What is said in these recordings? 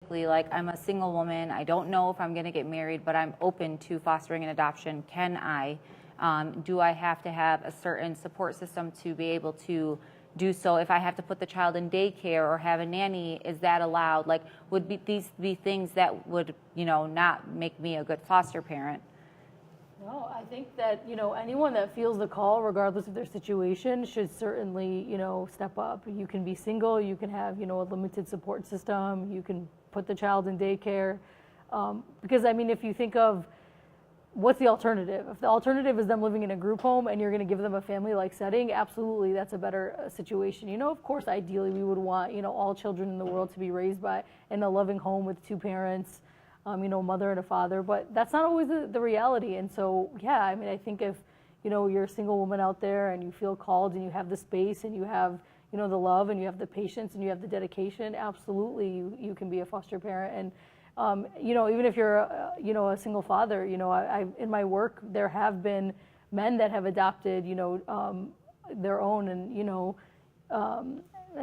hypothetically, like I'm a single woman, I don't know if I'm going to get married, but I'm open to fostering and adoption. Can I? Do I have to have a certain support system to be able to do so? If I have to put the child in daycare or have a nanny, is that allowed? Like, these be things that would, not make me a good foster parent? No, I think that, anyone that feels the call, regardless of their situation, should certainly, step up. You can be single, you can have, a limited support system, you can put the child in daycare. Because, if you think of what's the alternative? If the alternative is them living in a group home and you're going to give them a family-like setting, absolutely, that's a better situation. Of course, ideally, we would want, all children in the world to be raised in a loving home with two parents, mother and a father, but that's not always the reality. And so, yeah, I think if, you're a single woman out there and you feel called and you have the space and you have, the love and you have the patience and you have the dedication, absolutely, you can be a foster parent. And, even if you're, a single father, I in my work, there have been men that have adopted, their own and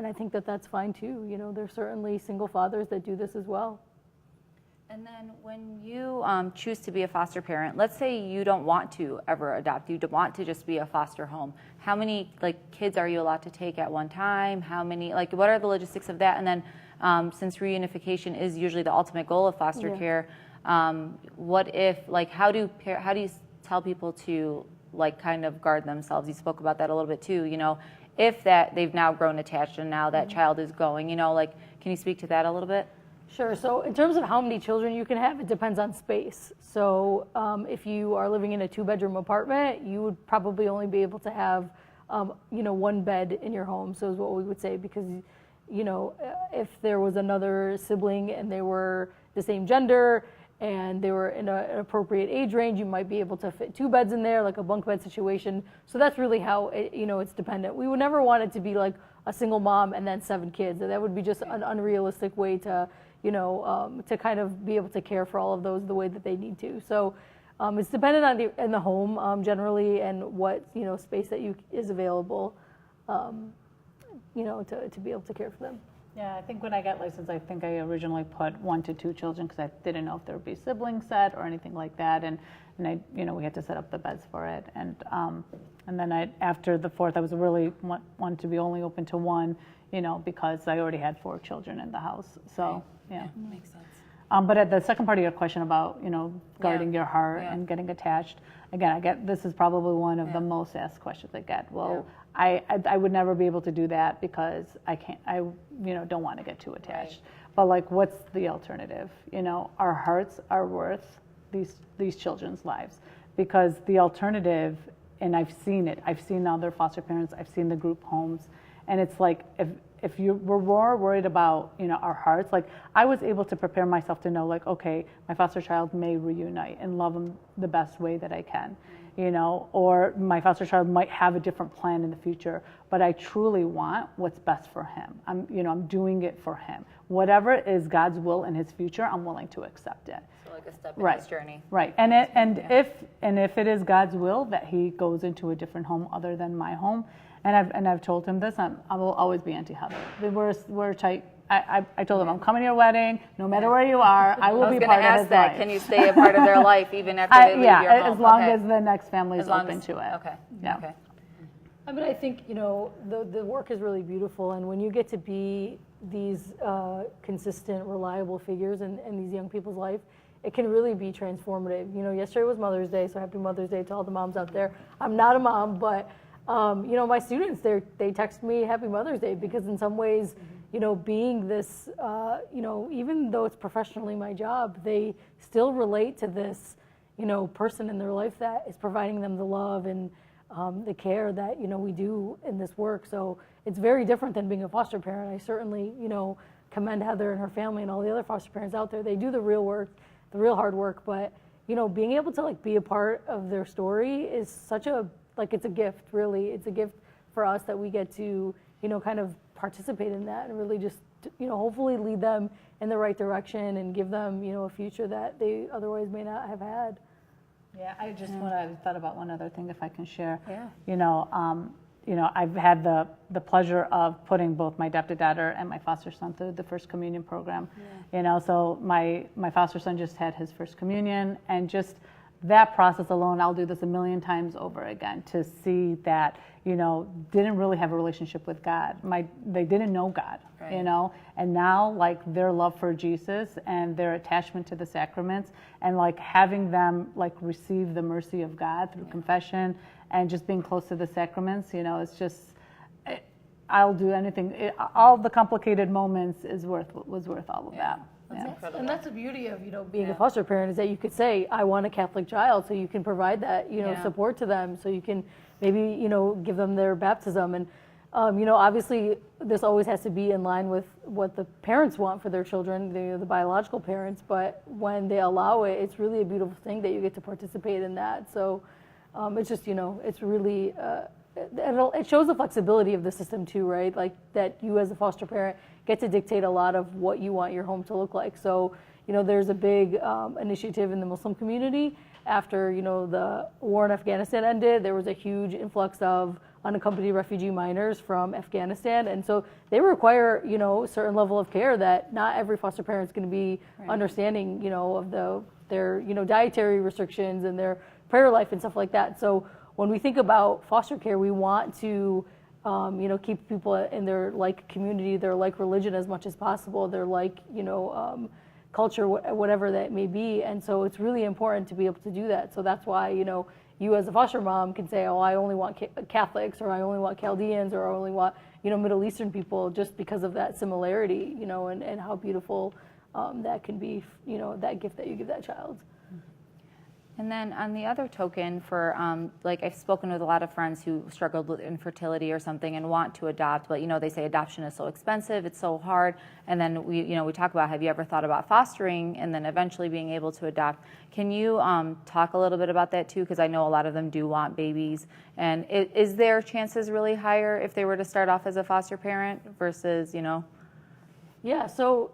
I think that that's fine too. There's certainly single fathers that do this as well. And then when you choose to be a foster parent, let's say you don't want to ever adopt, you want to just be a foster home. How many kids are you allowed to take at one time? How many, what are the logistics of that? And then since reunification is usually the ultimate goal of foster care, what if, how do you tell people to kind of guard themselves? You spoke about that a little bit too, if that they've now grown attached and now that child is going, can you speak to that a little bit? Sure. So in terms of how many children you can have, it depends on space. So if you are living in a 2-bedroom apartment, you would probably only be able to have, one bed in your home. So is what we would say, because, if there was another sibling and they were the same gender and they were in an appropriate age range, you might be able to fit 2 beds in there, like a bunk bed situation. So that's really how it's dependent. We would never want it to be like a single mom and then 7 kids. That would be just an unrealistic way to to kind of be able to care for all of those the way that they need to. So it's dependent on the home generally and what space that is available, to be able to care for them. Yeah, I think when I got licensed, I think I originally put 1 to 2 children because I didn't know if there would be sibling set or anything like that, and I we had to set up the beds for it, and then after the 4th I was really wanted to be only open to 1, because I already had 4 children in the house. So. Right. Yeah, makes sense. But at the second part of your question about guarding your heart and getting attached, again, this is probably one of the most asked questions I get. Well, I would never be able to do that because I don't want to get too attached. Right. But what's the alternative? Our hearts are worth these children's lives, because the alternative, and I've seen it. I've seen other foster parents. I've seen the group homes, and it's if you were more worried about, our hearts, I was able to prepare myself to know, okay, my foster child may reunite and love him the best way that I can, or my foster child might have a different plan in the future, but I truly want what's best for him. I'm doing it for him. Whatever is God's will in his future, I'm willing to accept it. So a step in his journey. Right. If it is God's will that he goes into a different home other than my home, and I've told him this, I will always be Auntie Heather. We're tight. I told him I'm coming to your wedding, no matter where you are. I will be part of his life. Can you stay a part of their life even after they leave your home? As long as the next family is open to it. Okay. Yeah. Okay. I think the work is really beautiful, and when you get to be these consistent, reliable figures in these young people's life, it can really be transformative. Yesterday was Mother's Day, so happy Mother's Day to all the moms out there. I'm not a mom, but my students, they text me Happy Mother's Day, because in some ways, being this, even though it's professionally my job, they still relate to this, person in their life that is providing them the love and the care that, we do in this work. So it's very different than being a foster parent. I certainly, commend Heather and her family and all the other foster parents out there. They do the real work, the real hard work, but, being able to be a part of their story is such a, it's a gift, really. It's a gift for us that we get to, kind of participate in that and really just, hopefully lead them in the right direction and give them, a future that they otherwise may not have had. Yeah, I just thought about one other thing, if I can share. Yeah. I've had the pleasure of putting both my adopted daughter and my foster son through the First Communion program. So my foster son just had his First Communion, and just that process alone, I'll do this a million times over again to see that, didn't really have a relationship with God. They didn't know God, Right. And now like their love for Jesus and their attachment to the sacraments and like having them like receive the mercy of God through confession and just being close to the sacraments, it's just, I'll do anything. All the complicated moments was worth all of that. And that's the beauty of, being a foster parent, is that you could say, I want a Catholic child, so you can provide that, support to them, so you can maybe, give them their baptism. And, obviously this always has to be in line with what the parents want for their children, the biological parents, but when they allow it, it's really a beautiful thing that you get to participate in that. So it's just, it's really, it shows the flexibility of the system too, right? Like that you as a foster parent get to dictate a lot of what you want your home to look like. So, there's a big initiative in the Muslim community after, the war in Afghanistan ended. There was a huge influx of unaccompanied refugee minors from Afghanistan. And so they require, a certain level of care that not every foster parent is going to be understanding, of their, dietary restrictions and their prayer life and stuff like that. So when we think about foster care, we want to, keep people in their like community, their like religion as much as possible, their like, culture, whatever that may be. And so it's really important to be able to do that. So that's why, you as a foster mom can say, oh, I only want Catholics, or I only want Chaldeans, or I only want, Middle Eastern people, just because of that similarity, and how beautiful that can be, that gift that you give that child. And then on the other token, for like I've spoken with a lot of friends who struggled with infertility or something and want to adopt, but they say adoption is so expensive, it's so hard. And then we talk about, have you ever thought about fostering and then eventually being able to adopt? Can you talk a little bit about that too? Because I know a lot of them do want babies. And is their chances really higher if they were to start off as a foster parent versus, Yeah. So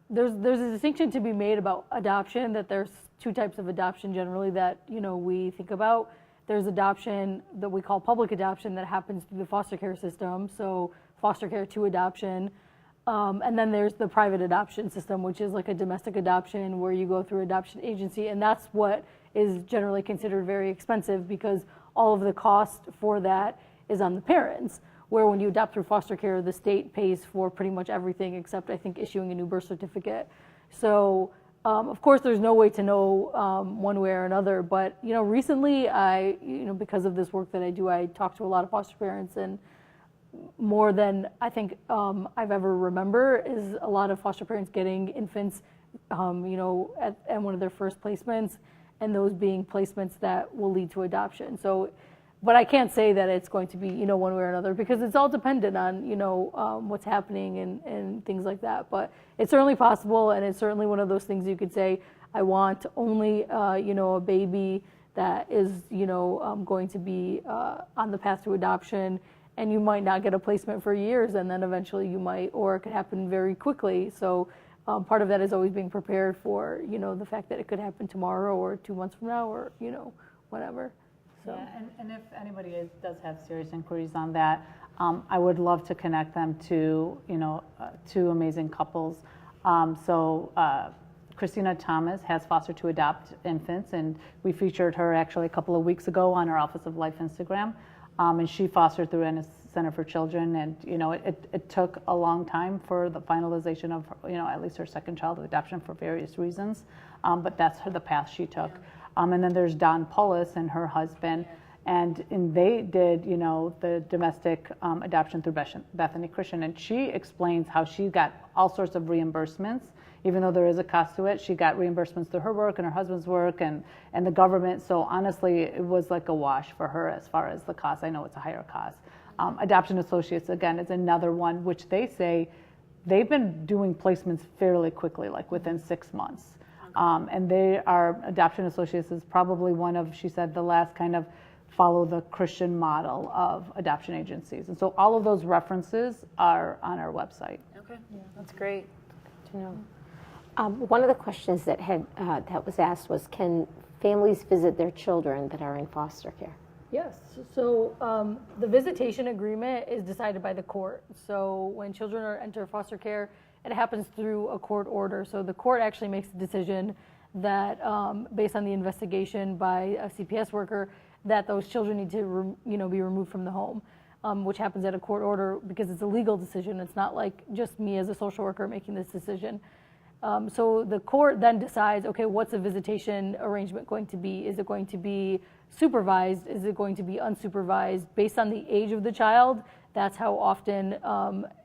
there's a distinction to be made about adoption, that there's two types of adoption generally that we think about. There's adoption that we call public adoption that happens through the foster care system, so foster care to adoption, and then there's the private adoption system, which is like a domestic adoption where you go through adoption agency, and that's what is generally considered very expensive because all of the cost for that is on the parents. Where when you adopt through foster care, the state pays for pretty much everything except I think issuing a new birth certificate. So of course, there's no way to know one way or another, but recently I, because of this work that I do, I talk to a lot of foster parents, and more than I think I've ever remember is a lot of foster parents getting infants, at one of their first placements, and those being placements that will lead to adoption. So, but I can't say that it's going to be, one way or another, because it's all dependent on, what's happening and things like that. But it's certainly possible, and it's certainly one of those things you could say, I want only, a baby that is, going to be on the path to adoption, and you might not get a placement for years, and then eventually you might, or it could happen very quickly. So part of that is always being prepared for, the fact that it could happen tomorrow or 2 months from now, or, whatever. So. Yeah, and if anybody does have serious inquiries on that, I would love to connect them to, two amazing couples. Christina Thomas has Foster to Adopt infants, and we featured her actually a couple of weeks ago on our Office of Life Instagram. And she fostered through Ennis Center for Children, and it took a long time for the finalization of at least her second child of adoption for various reasons, but that's the path she took. And then there's Dawn Pullis and her husband, and they did the domestic adoption through Bethany Christian, and she explains how she got all sorts of reimbursements. Even though there is a cost to it, she got reimbursements through her work and her husband's work and the government. So honestly, it was like a wash for her as far as the cost. I know it's a higher cost. Adoption Associates, again, is another one, which they say they've been doing placements fairly quickly, like within 6 months. And Adoption Associates is probably one of, she said, the last kind of follow the Christian model of adoption agencies. And so all of those references are on our website. Okay, that's great. Good to know. One of the questions that was asked was, can families visit their children that are in foster care? Yes, so the visitation agreement is decided by the court. So when children enter foster care, it happens through a court order. So the court actually makes a decision that, based on the investigation by a CPS worker, that those children need to, be removed from the home, which happens at a court order because it's a legal decision. It's not like just me as a social worker making this decision. So the court then decides, okay, what's the visitation arrangement going to be? Is it going to be supervised? Is it going to be unsupervised? Based on the age of the child, that's how often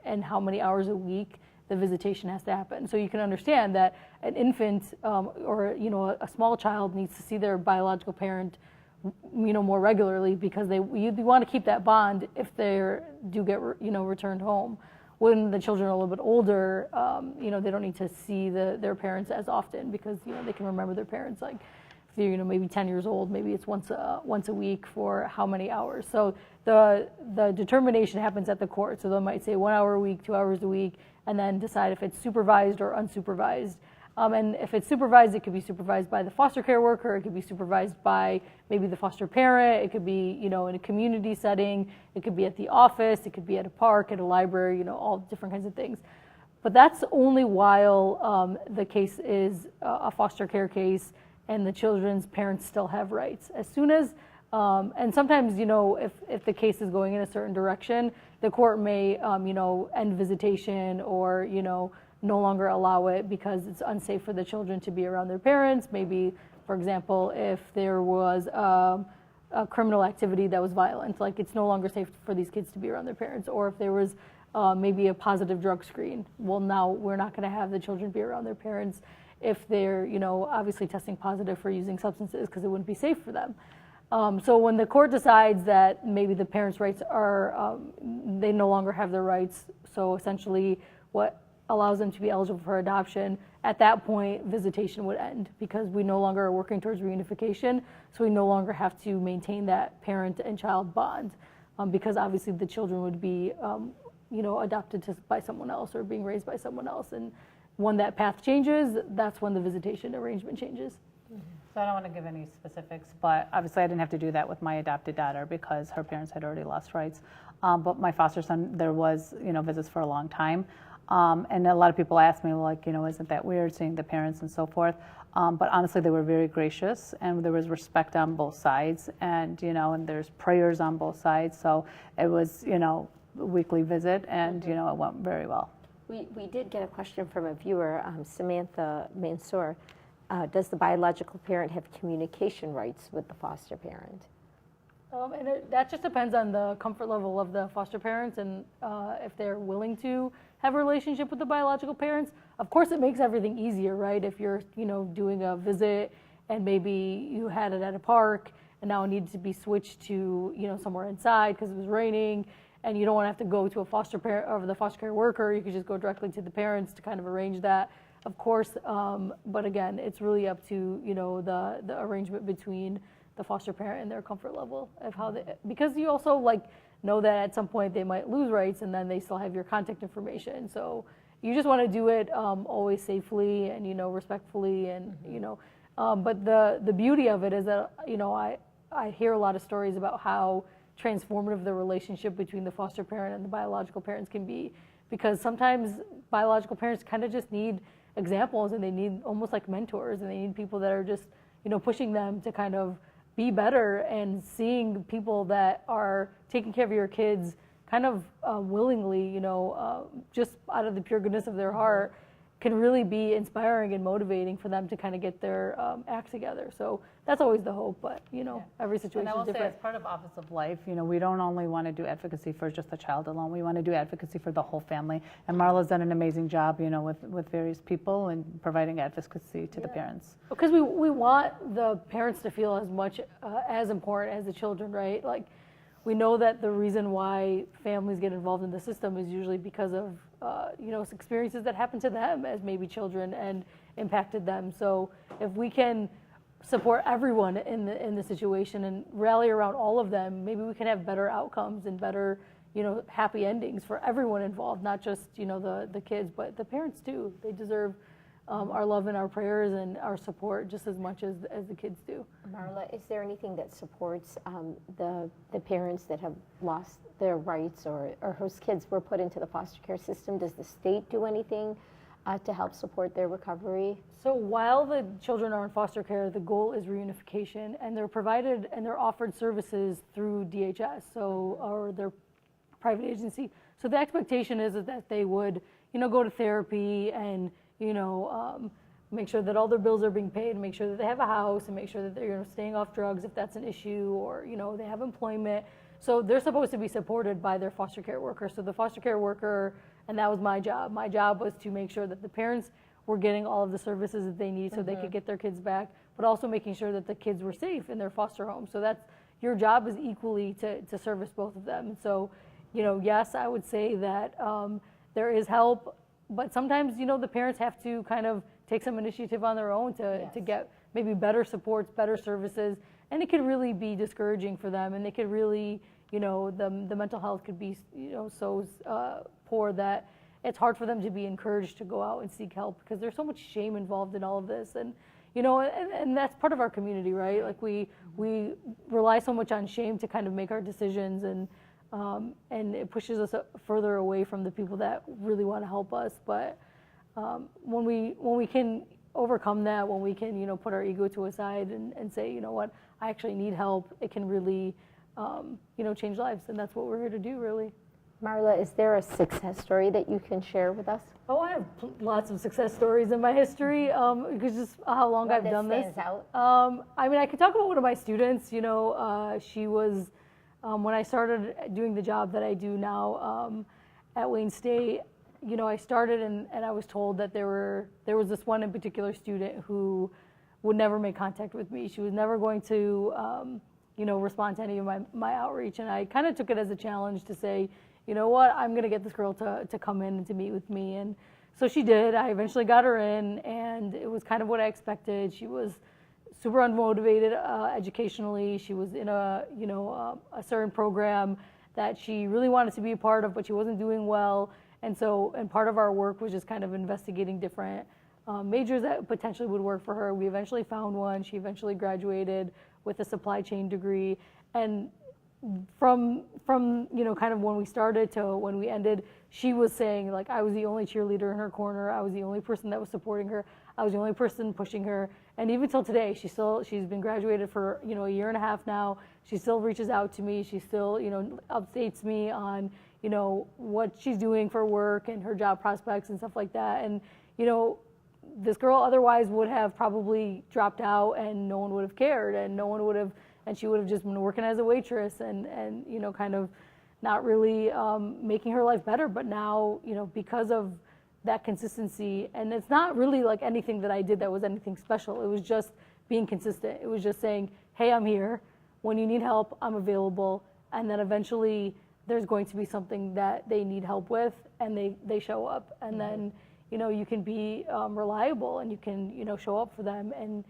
and how many hours a week the visitation has to happen. So you can understand that an infant or a small child needs to see their biological parent more regularly because you want to keep that bond if they do get returned home. When the children are a little bit older, they don't need to see their parents as often because they can remember their parents. Like if they're maybe 10 years old, maybe it's once a week for how many hours. So the determination happens at the court. So they might say 1 hour a week, 2 hours a week, and then decide if it's supervised or unsupervised. And if it's supervised, it could be supervised by the foster care worker. It could be supervised by maybe the foster parent. It could be, in a community setting. It could be at the office. It could be at a park, at a library, all different kinds of things. But that's only while the case is a foster care case and the children's parents still have rights. As soon as, and sometimes, if the case is going in a certain direction, the court may, end visitation or, no longer allow it because it's unsafe for the children to be around their parents. Maybe, for example, if there was a criminal activity that was violent, like it's no longer safe for these kids to be around their parents. Or if there was maybe a positive drug screen, well, now we're not going to have the children be around their parents if they're, obviously testing positive for using substances because it wouldn't be safe for them. So when the court decides that maybe the parents' rights are, they no longer have their rights, so essentially what allows them to be eligible for adoption, at that point visitation would end because we no longer are working towards reunification, so we no longer have to maintain that parent and child bond because obviously the children would be adopted by someone else or being raised by someone else, and when that path changes, that's when the visitation arrangement changes. So I don't want to give any specifics, but obviously I didn't have to do that with my adopted daughter because her parents had already lost rights. But my foster son, there was visits for a long time. And a lot of people ask me, isn't that weird seeing the parents and so forth? But honestly, they were very gracious and there was respect on both sides and, and there's prayers on both sides. So it was, a weekly visit and, it went very well. We did get a question from a viewer, Samantha Mansour. Does the biological parent have communication rights with the foster parent? That just depends on the comfort level of the foster parents and if they're willing to have a relationship with the biological parents. Of course, it makes everything easier, right? If you're, doing a visit and maybe you had it at a park and now it needed to be switched to, somewhere inside because it was raining and you don't want to have to go to a foster parent or the foster care worker, you could just go directly to the parents to kind of arrange that. Of course, but again, it's really up to, the arrangement between the foster parent and their comfort level of how they, because you also know that at some point they might lose rights and then they still have your contact information. So you just want to do it always safely and, respectfully and, but the beauty of it is that, I hear a lot of stories about how transformative the relationship between the foster parent and the biological parents can be, because sometimes biological parents kind of just need examples and they need almost like mentors and they need people that are just, pushing them to kind of be better, and seeing people that are taking care of your kids kind of willingly, just out of the pure goodness of their heart, can really be inspiring and motivating for them to kind of get their act together. So that's always the hope, but every situation is different. And I will say, as part of Office of Life, we don't only want to do advocacy for just the child alone. We want to do advocacy for the whole family. And Marla's done an amazing job, with various people and providing advocacy to the parents. Because we want the parents to feel as much as important as the children, right? Like, we know that the reason why families get involved in the system is usually because of experiences that happened to them as maybe children and impacted them. So if we can support everyone in the situation and rally around all of them, maybe we can have better outcomes and better, happy endings for everyone involved, not just, the kids, but the parents too. They deserve our love and our prayers and our support just as much as the kids do. Marla, is there anything that supports the parents that have lost their rights or whose kids were put into the foster care system? Does the state do anything to help support their recovery? So while the children are in foster care, the goal is reunification, and they're provided and they're offered services through DHS, or their private agency. So the expectation is that they would, go to therapy and, make sure that all their bills are being paid, and make sure that they have a house, and make sure that they're staying off drugs if that's an issue, or they have employment. So they're supposed to be supported by their foster care worker. So the foster care worker, and that was my job. My job was to make sure that the parents were getting all of the services that they need so they could get their kids back, but also making sure that the kids were safe in their foster home. So that's, your job is equally to service both of them. And so, yes, I would say that there is help, but sometimes, the parents have to kind of take some initiative on their own to get maybe better supports, better services, and it could really be discouraging for them, and they could really, the mental health could be, so poor that it's hard for them to be encouraged to go out and seek help, because there's so much shame involved in all of this. And and that's part of our community, right? Like we rely so much on shame to kind of make our decisions, and it pushes us further away from the people that really want to help us. But when we can overcome that, when we can put our ego to a side and say, what, I actually need help, it can really change lives, and that's what we're here to do, really. Marla, is there a success story that you can share with us? Oh, I have lots of success stories in my history, because just how long I've done this. Out? I could talk about one of my students. She was, when I started doing the job that I do now at Wayne State, I started and I was told that there was this one in particular student who would never make contact with me. She was never going to, respond to any of my outreach. And I kind of took it as a challenge to say, you know what, I'm going to get this girl to come in and to meet with me. And so she did. I eventually got her in, and it was kind of what I expected. She was super unmotivated educationally. She was in a certain program that she really wanted to be a part of, but she wasn't doing well. And part of our work was just kind of investigating different majors that potentially would work for her. We eventually found one. She eventually graduated with a supply chain degree. And from kind of when we started to when we ended, she was saying, like, I was the only cheerleader in her corner. I was the only person that was supporting her. I was the only person pushing her. And even till today, she's been graduated for a year and a half now. She still reaches out to me. She still updates me on what she's doing for work and her job prospects and stuff like that. And this girl otherwise would have probably dropped out, and no one would have cared, and no one would have, and she would have just been working as a waitress and kind of not really making her life better. But now, because of that consistency, and it's not really like anything that I did that was anything special. It was just being consistent. It was just saying, hey, I'm here. When you need help, I'm available. And then eventually there's going to be something that they need help with, and they show up. And then, you can be reliable, and you can, show up for them, and,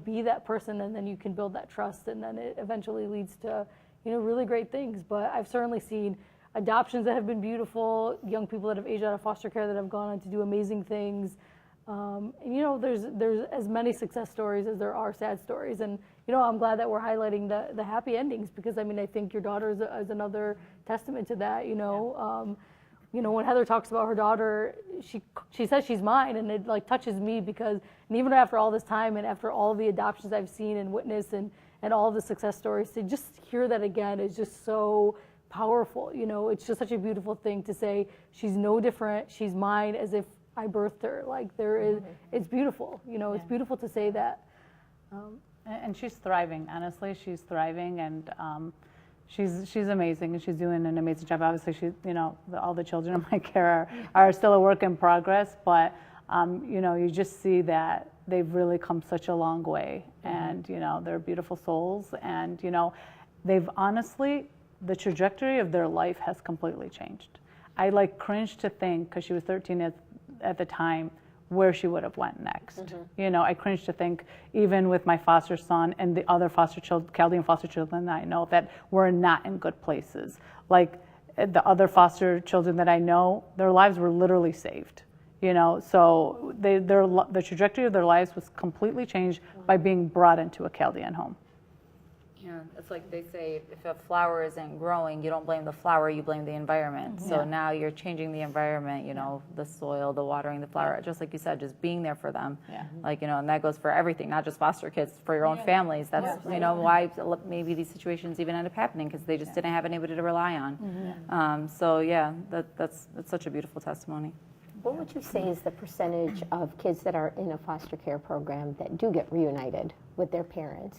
be that person, and then you can build that trust, and then it eventually leads to, really great things. But I've certainly seen adoptions that have been beautiful, young people that have aged out of foster care that have gone on to do amazing things. And there's as many success stories as there are sad stories. And I'm glad that we're highlighting the happy endings, because I think your daughter is another testament to that. When Heather talks about her daughter, she says she's mine, and it like touches me, because, and even after all this time and after all the adoptions I've seen and witnessed and all the success stories, to just hear that again is just so powerful. It's just such a beautiful thing to say, she's no different, she's mine, as if I birthed her. Like, it's beautiful. It's beautiful to say that. And she's thriving, honestly. She's thriving, and she's amazing, and she's doing an amazing job. Obviously, all the children in my care are still a work in progress, but you just see that they've really come such a long way, and they're beautiful souls, and they've honestly, the trajectory of their life has completely changed. I cringe to think, because she was 13 at the time, where she would have went next. I cringe to think, even with my foster son and the other Chaldean foster children that I know that were not in good places. Like the other foster children that I know, their lives were literally saved. you know, so the trajectory of their lives was completely changed by being brought into a Chaldean home. Yeah, it's like they say, if a flower isn't growing, you don't blame the flower, you blame the environment. So now you're changing the environment, you know, the soil, the watering, the flower, just like you said, just being there for them. Yeah. Like, you know, and that goes for everything, not just foster kids, for your own families. That's, you know, why maybe these situations even end up happening, because they just didn't have anybody to rely on. So yeah, that's such a beautiful testimony. What would you say is the percentage of kids that are in a foster care program that do get reunited with their parents?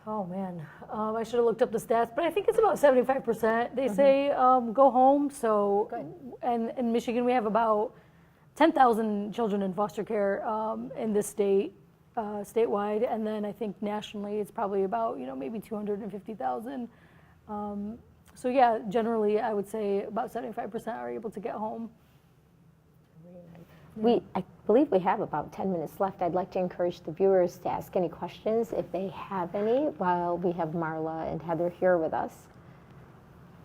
Oh man, I should have looked up the stats, but I think it's about 75%. They say go home. So, and in Michigan we have about 10,000 children in foster care in this state, statewide, and then I think nationally it's probably about, you know, maybe 250,000. So yeah, generally I would say about 75% are able to get home. I believe we have about 10 minutes left. I'd like to encourage the viewers to ask any questions if they have any while we have Marla and Heather here with us.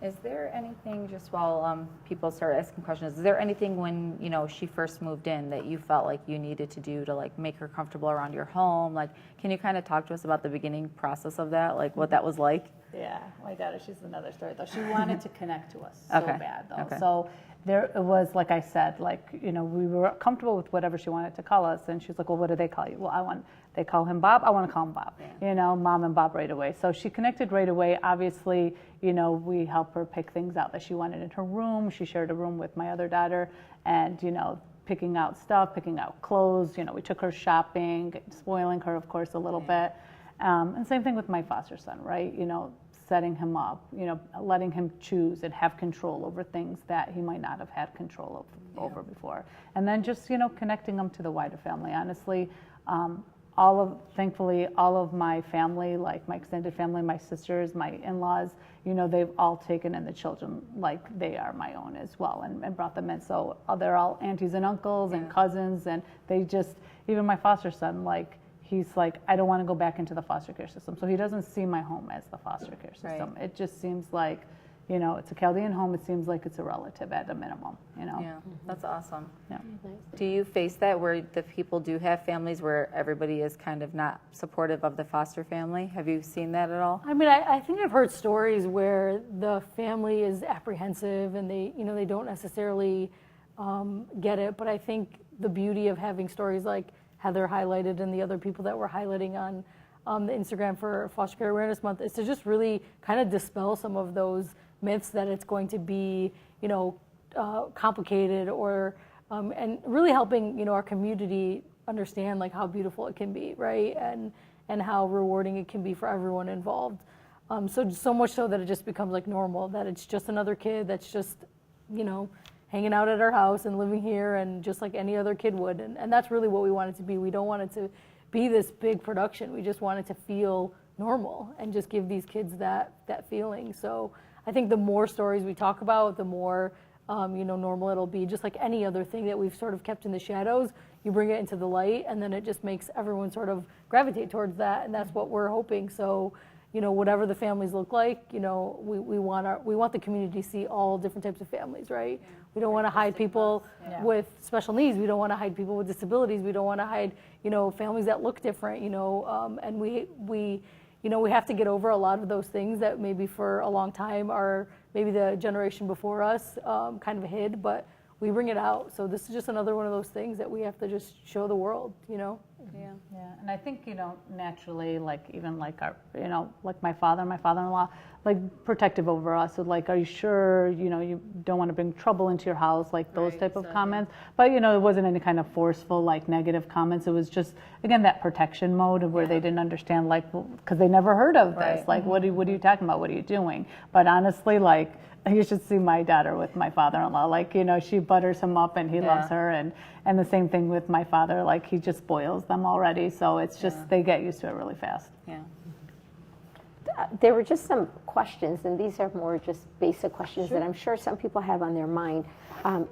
Is there anything, just while people start asking questions, is there anything when, you know, she first moved in that you felt like you needed to do to like make her comfortable around your home? Like, can you kind of talk to us about the beginning process of that, like what that was like? Yeah, my daughter, she's another story though. She wanted to connect to us Okay. so bad though. Okay. So there it was, like I said, like, you know, we were comfortable with whatever she wanted to call us, and she's like, well, what do they call you? Well, they call him Bob, I want to call him Bob. Yeah. You know, Mom and Bob right away. So she connected right away. Obviously, you know, we help her pick things out that she wanted in her room. She shared a room with my other daughter, and, you know, picking out stuff, picking out clothes. You know, we took her shopping, spoiling her, of course, a little bit. And same thing with my foster son, right? You know, setting him up, you know, letting him choose and have control over things that he might not have had control over before. And then just, you know, connecting them to the wider family. Honestly, thankfully, all of my family, like my extended family, my sisters, my in-laws, you know, they've all taken in the children like they are my own as well, and brought them in. So they're all aunties and uncles and cousins, and they just, even my foster son, like, he's like, I don't want to go back into the foster care system. So he doesn't see my home as the foster care system. It just seems like, you know, it's a Chaldean home. It seems like it's a relative at a minimum, you know. Yeah, that's awesome. Yeah. Do you face that where the people do have families where everybody is kind of not supportive of the foster family? Have you seen that at all? I mean, I think I've heard stories where the family is apprehensive and they, you know, they don't necessarily get it. But I think the beauty of having stories like Heather highlighted and the other people that were highlighting on the Instagram for Foster Care Awareness Month is to just really kind of dispel some of those myths that it's going to be, you know, complicated or, and really helping, you know, our community understand like how beautiful it can be, right? And how rewarding it can be for everyone involved. So much so that it just becomes like normal, that it's just another kid that's just, you know, hanging out at our house and living here and just like any other kid would. And that's really what we want it to be. We don't want it to be this big production. We just want it to feel normal and just give these kids that feeling. So I think the more stories we talk about, the more you know, normal it'll be. Just like any other thing that we've sort of kept in the shadows, you bring it into the light, and then it just makes everyone sort of gravitate towards that, and that's what we're hoping. So, you know, whatever the families look like, you know, we want the community to see all different types of families, right? Yeah. We don't want to hide people with special needs. We don't want to hide people with disabilities. We don't want to hide, you know, families that look different, you know, and we you know, we have to get over a lot of those things that maybe for a long time are maybe the generation before us kind of hid, but we bring it out. So this is just another one of those things that we have to just show the world, you know? Yeah. And I think, you know, naturally, like even like our, you know, like my father and my father-in-law, like protective over us. So like, are you sure, you know, you don't want to bring trouble into your house, like those type of comments. But, you know, it wasn't any kind of forceful, like negative comments. It was just, again, that protection mode of where they didn't understand, like, because they never heard of this. Like, what are you talking about? What are you doing? But honestly, like, you should see my daughter with my father-in-law. Like, you know, she butters him up and he loves her. And the same thing with my father. Like, he just spoils them already. So it's just, they get used to it really fast. Yeah. There were just some questions, and these are more just basic questions that I'm sure some people have on their mind.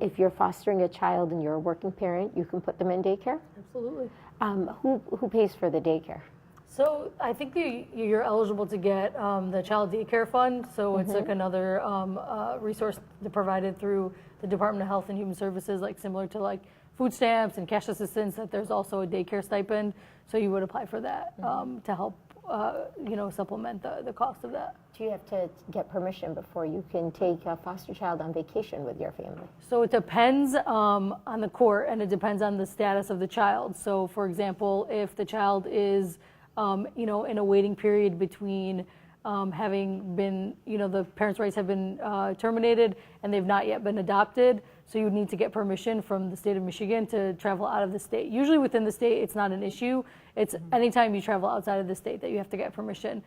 If you're fostering a child and you're a working parent, you can put them in daycare? Absolutely. Who pays for the daycare? So I think you're eligible to get the Child Daycare Fund. So it's like another resource provided through the Department of Health and Human Services, like similar to like food stamps and cash assistance, that there's also a daycare stipend. So you would apply for that to help, supplement the cost of that. Do you have to get permission before you can take a foster child on vacation with your family? So it depends on the court, and it depends on the status of the child. So, for example, if the child is, in a waiting period between having been, the parents' rights have been terminated and they've not yet been adopted, so you would need to get permission from the state of Michigan to travel out of the state. Usually within the state, it's not an issue. It's anytime you travel outside of the state that you have to get permission.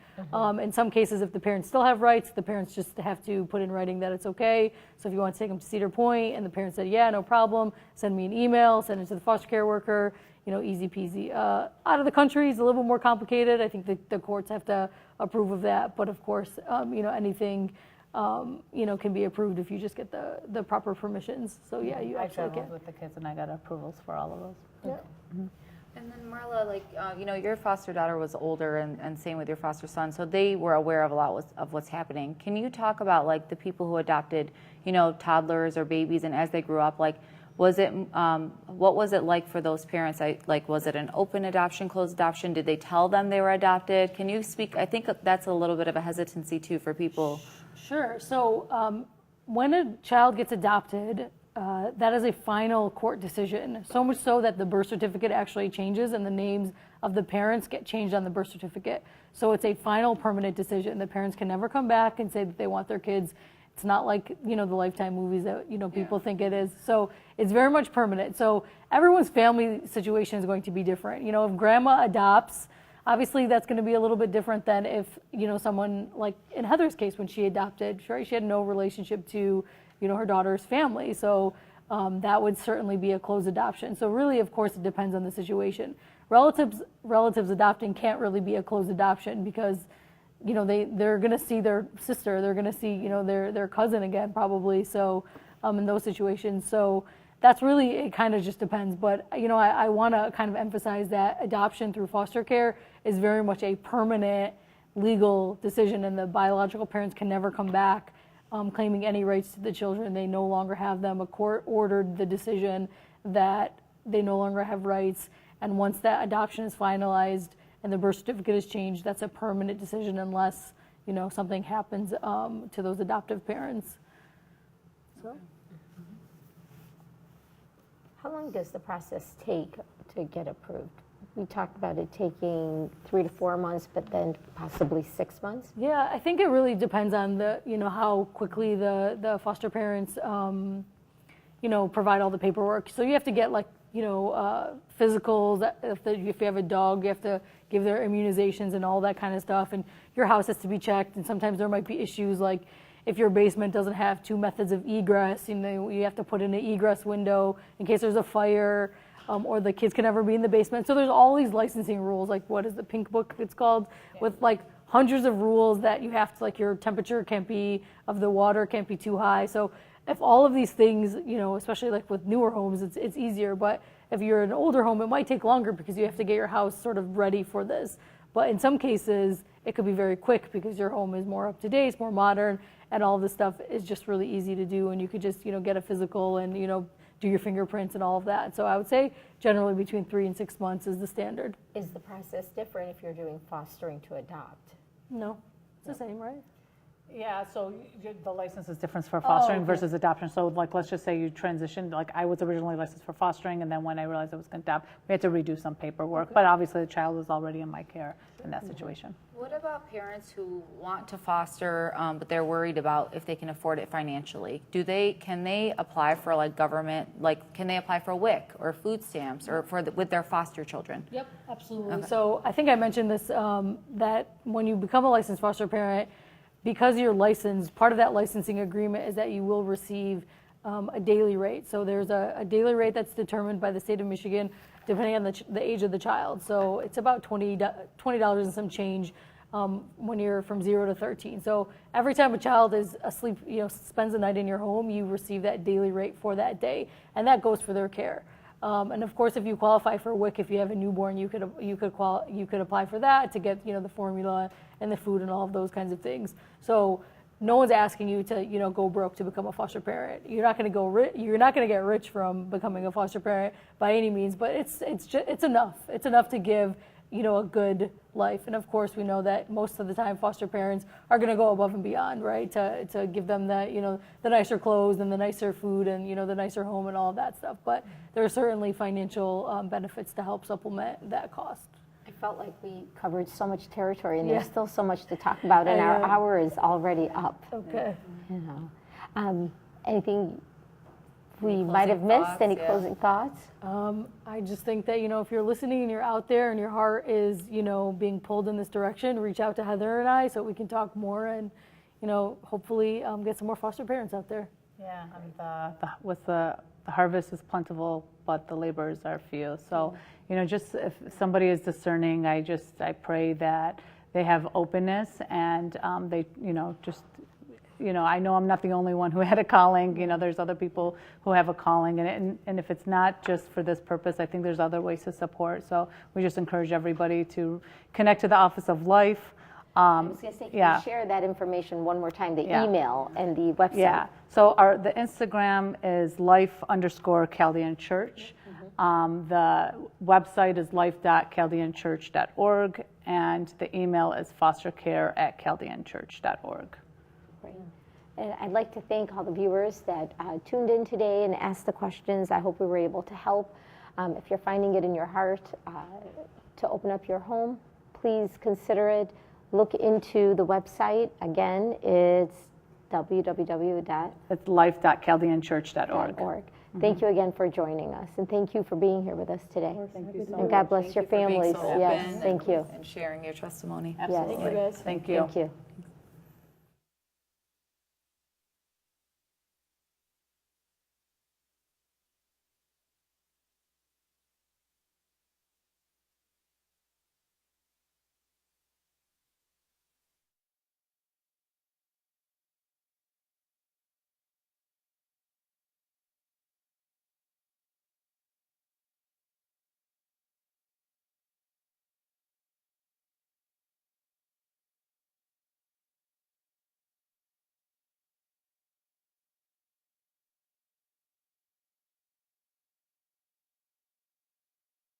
In some cases, if the parents still have rights, the parents just have to put in writing that it's okay. So if you want to take them to Cedar Point and the parents said, yeah, no problem, send me an email, send it to the foster care worker, easy peasy. Out of the country is a little bit more complicated. I think the courts have to approve of that. But of course, anything, can be approved if you just get the proper permissions. So yeah, you I actually traveled can. with the kids and I got approvals for all of those. Yeah. And then Marla, your foster daughter was older, and same with your foster son, so they were aware of a lot of what's happening. Can you talk about the people who adopted, toddlers or babies, and as they grew up, was it what was it like for those parents? Was it an open adoption, closed adoption? Did they tell them they were adopted? Can you speak? I think that's a little bit of a hesitancy too for people. Sure. So when a child gets adopted, that is a final court decision, so much so that the birth certificate actually changes and the names of the parents get changed on the birth certificate. So it's a final permanent decision. The parents can never come back and say that they want their kids. It's not like, the Lifetime movies that, people think it is. So it's very much permanent. So everyone's family situation is going to be different. If grandma adopts, obviously that's going to be a little bit different than if, someone like in Heather's case when she adopted, right? She had no relationship to, her daughter's family. So that would certainly be a closed adoption. So really, of course, it depends on the situation. Relatives adopting can't really be a closed adoption because, they're going to see their sister, they're going to see, their cousin again, probably. So in those situations. So that's really, it kind of just depends. But, I want to kind of emphasize that adoption through foster care is very much a permanent legal decision, and the biological parents can never come back claiming any rights to the children. They no longer have them. A court ordered the decision that they no longer have rights. And once that adoption is finalized and the birth certificate is changed, that's a permanent decision unless, something happens to those adoptive parents. So. How long does the process take to get approved? We talked about it taking 3 to 4 months, but then possibly 6 months. Yeah, I think it really depends on the, how quickly the foster parents, provide all the paperwork. So you have to get physicals. If you have a dog, you have to give their immunizations and all that kind of stuff. And your house has to be checked. And sometimes there might be issues like if your basement doesn't have 2 methods of egress, you have to put in an egress window in case there's a fire. Or the kids can never be in the basement. So there's all these licensing rules, like what is the pink book it's called, with hundreds of rules that you have to, your temperature can't be, of the water can't be too high. So if all of these things, especially with newer homes, it's easier. But if you're an older home, it might take longer because you have to get your house sort of ready for this. But in some cases, it could be very quick because your home is more up to date, it's more modern, and all this stuff is just really easy to do. And you could just, get a physical and, do your fingerprints and all of that. So I would say generally between 3 and 6 months is the standard. Is the process different if you're doing fostering to adopt? No, it's the same, right? Yeah, so the license is different for fostering okay. versus adoption. So let's just say you transitioned, I was originally licensed for fostering, and then when I realized I was going to adopt, we had to redo some paperwork. But obviously the child was already in my care in that situation. What about parents who want to foster, but they're worried about if they can afford it financially? Can they apply for government, can they apply for WIC or food stamps or with their foster children? Yep, absolutely. Okay. So I think I mentioned this, that when you become a licensed foster parent, because you're licensed, part of that licensing agreement is that you will receive a daily rate. So there's a daily rate that's determined by the state of Michigan, depending on the age of the child. So it's about $20 and some change when you're from 0 to 13. So every time a child is asleep, spends the night in your home, you receive that daily rate for that day, and that goes for their care. And of course, if you qualify for WIC, if you have a newborn, you could apply for that to get the formula and the food and all of those kinds of things. So no one's asking you to, go broke to become a foster parent. You're not going to you're not going to get rich from becoming a foster parent by any means, but it's enough. It's enough to give, a good life. And of course, we know that most of the time foster parents are going to go above and beyond, right? To give them the, the nicer clothes and the nicer food and, the nicer home and all of that stuff. But there are certainly financial benefits to help supplement that cost. I felt like we covered so much territory, and there's still so much to talk about, and our hour is already up. Okay. Anything we might have missed? Any closing thoughts? I just think that, if you're listening and you're out there and your heart is, being pulled in this direction, reach out to Heather and I so we can talk more and, hopefully get some more foster parents out there. Yeah, and the harvest is plentiful, but the laborers are few. So, just if somebody is discerning, I pray that they have openness and they, I know I'm not the only one who had a calling. There's other people who have a calling, and if it's not just for this purpose, I think there's other ways to support. So we just encourage everybody to connect to the Office of Life. I was going to say, can you share that information one more time, the email and the website? Yeah, so the Instagram is life_Chaldean Church. The website is life.chaldeanchurch.org, and the email is fostercare@chaldeanchurch.org. Great. And I'd like to thank all the viewers that tuned in today and asked the questions. I hope we were able to help. If you're finding it in your heart to open up your home, please consider it. Look into the website. Again, it's www.life.chaldeanchurch.org. It's life.chaldeanchurch.org. Thank you again for joining us, and thank you for being here with us today. Thank you so And much. God bless your Thank you for being families. so Yes, open thank you. and sharing your testimony. Absolutely. Thank you guys. Thank you. Thank you.